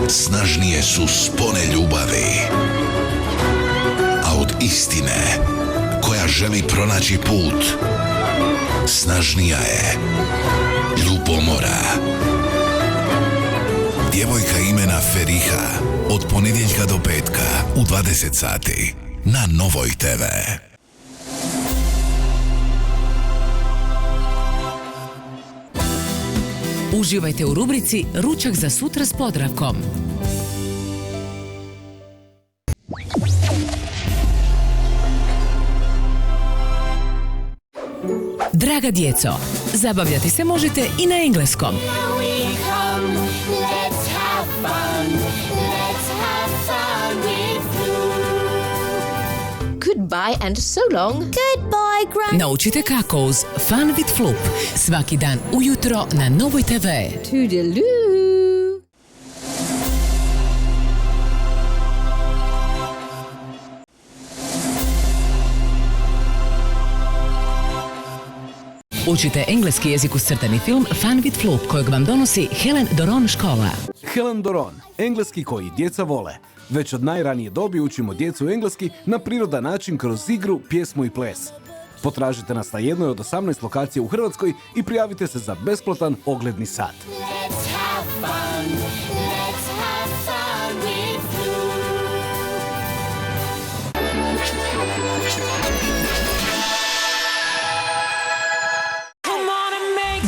snažnije su spone ljubavi. A od istine, koja želi pronaći put, snažnija je ljubomora. Djevojka imena Feriha, od ponedjeljka do petka u 20 sati na Novoj TV. Uživajte u rubrici Ručak za sutra s Podravkom. Draga djeco, zabavljati se možete i na engleskom. Goodbye and so long. Goodbye, Gran. Naučite kako uz Fun with Floop. Svaki dan ujutro na Novoj TV. Toodaloo. Učite engleski jezik uz crtani film Fun with Floop kojeg vam donosi Helen Doron škola. Helen Doron, engleski koji djeca vole. Već od najranije dobi učimo djecu engleski na prirodan način kroz igru, pjesmu i ples. Potražite nas na jednoj od 18 lokacija u Hrvatskoj i prijavite se za besplatan ogledni sat.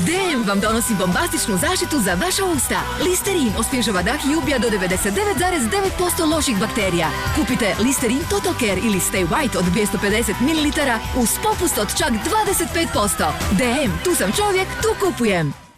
DM vam donosi bombastičnu zaštitu za vaša usta. Listerin osvježava dah i ubija do 99,9% loših bakterija. Kupite Listerin Total Care ili Stay White od 250 ml uz popust od čak 25%. DM, tu sam čovjek, tu kupujem.